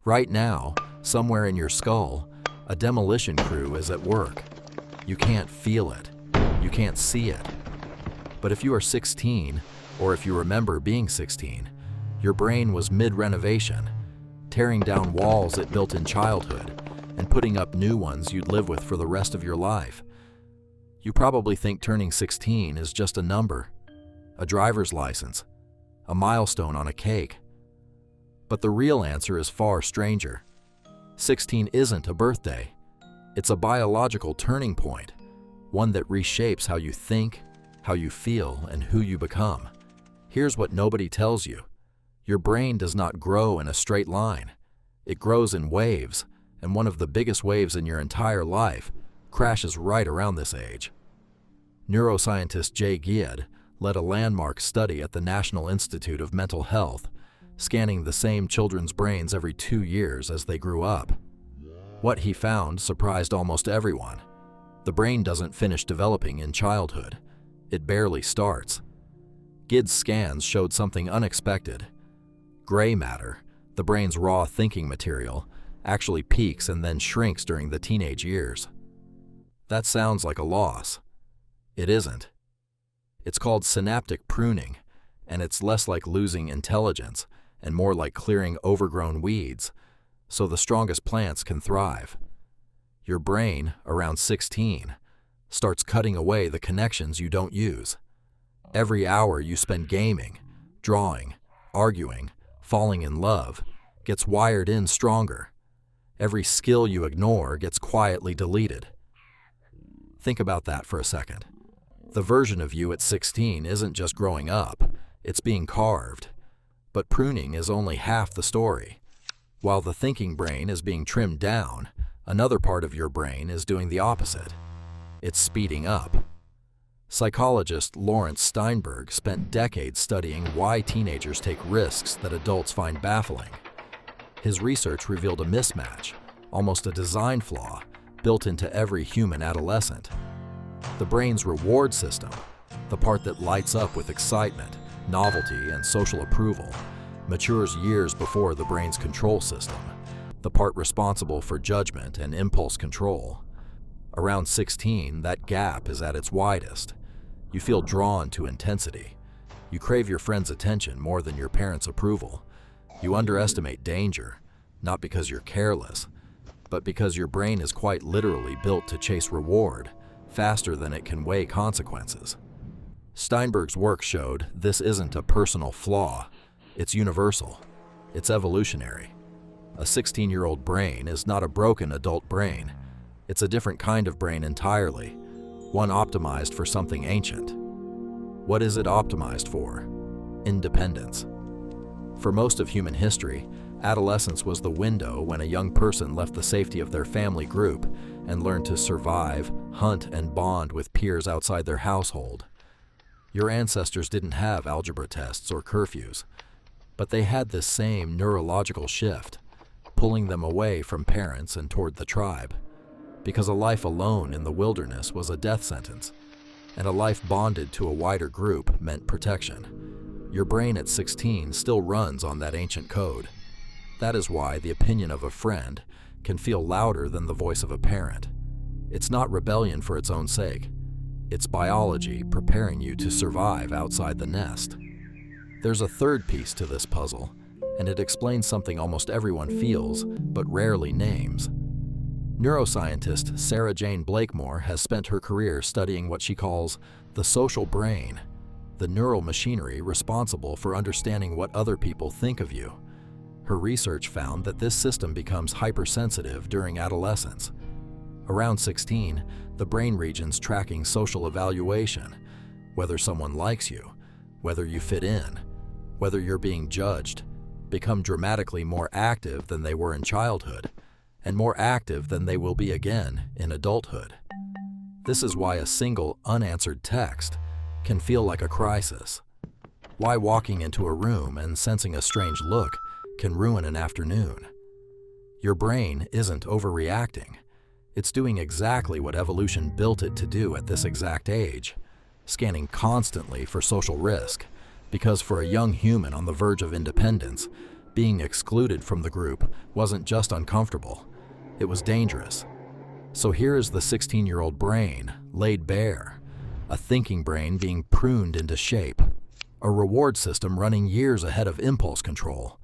Right now, somewhere in your skull, a demolition crew is at work. You can't feel it. You can't see it. But if you are 16, or if you remember being 16, your brain was mid-renovation, tearing down walls it built in childhood and putting up new ones you'd live with for the rest of your life. You probably think turning 16 is just a number, a driver's license, a milestone on a cake. But the real answer is far stranger. 16 isn't a birthday. It's a biological turning point, one that reshapes how you think, how you feel, and who you become. Here's what nobody tells you. Your brain does not grow in a straight line. It grows in waves, and one of the biggest waves in your entire life crashes right around this age. Neuroscientist Jay Giedd led a landmark study at the National Institute of Mental Health, scanning the same children's brains every 2 years as they grew up. What he found surprised almost everyone. The brain doesn't finish developing in childhood. It barely starts. Gidd's scans showed something unexpected. Gray matter, the brain's raw thinking material, actually peaks and then shrinks during the teenage years. That sounds like a loss. It isn't. It's called synaptic pruning, and it's less like losing intelligence and more like clearing overgrown weeds, so the strongest plants can thrive. Your brain, around 16, starts cutting away the connections you don't use. Every hour you spend gaming, drawing, arguing, falling in love, gets wired in stronger. Every skill you ignore gets quietly deleted. Think about that for a second. The version of you at 16 isn't just growing up, it's being carved. But pruning is only half the story. While the thinking brain is being trimmed down, another part of your brain is doing the opposite. It's speeding up. Psychologist Lawrence Steinberg spent decades studying why teenagers take risks that adults find baffling. His research revealed a mismatch, almost a design flaw, built into every human adolescent. The brain's reward system, the part that lights up with excitement, novelty, and social approval, matures years before the brain's control system, the part responsible for judgment and impulse control. Around 16, that gap is at its widest. You feel drawn to intensity. You crave your friends' attention more than your parents' approval. You underestimate danger, not because you're careless, but because your brain is quite literally built to chase reward faster than it can weigh consequences. Steinberg's work showed this isn't a personal flaw. It's universal. It's evolutionary. A 16-year-old brain is not a broken adult brain. It's a different kind of brain entirely, one optimized for something ancient. What is it optimized for? Independence. For most of human history, adolescence was the window when a young person left the safety of their family group and learned to survive, hunt, and bond with peers outside their household. Your ancestors didn't have algebra tests or curfews, but they had this same neurological shift, pulling them away from parents and toward the tribe. Because a life alone in the wilderness was a death sentence, and a life bonded to a wider group meant protection. Your brain at 16 still runs on that ancient code. That is why the opinion of a friend can feel louder than the voice of a parent. It's not rebellion for its own sake. It's biology preparing you to survive outside the nest. There's a third piece to this puzzle, and it explains something almost everyone feels, but rarely names. Neuroscientist Sarah-Jayne Blakemore has spent her career studying what she calls the social brain, the neural machinery responsible for understanding what other people think of you. Her research found that this system becomes hypersensitive during adolescence. Around 16, the brain regions tracking social evaluation, whether someone likes you, whether you fit in, whether you're being judged, become dramatically more active than they were in childhood, and more active than they will be again in adulthood. This is why a single unanswered text can feel like a crisis. Why walking into a room and sensing a strange look can ruin an afternoon. Your brain isn't overreacting. It's doing exactly what evolution built it to do at this exact age, scanning constantly for social risk, because for a young human on the verge of independence, Being excluded from the group wasn't just uncomfortable, it was dangerous. So here is the 16-year-old brain laid bare, a thinking brain being pruned into shape, a reward system running years ahead of impulse control,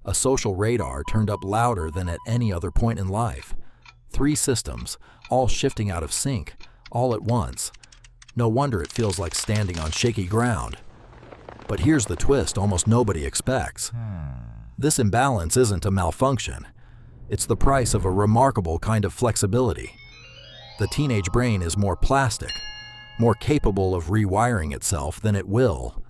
a social radar turned up louder than at any other point in life. 3 systems, all shifting out of sync, all at once. No wonder it feels like standing on shaky ground. But here's the twist almost nobody expects. This imbalance isn't a malfunction. It's the price of a remarkable kind of flexibility. The teenage brain is more plastic, more capable of rewiring itself than at will,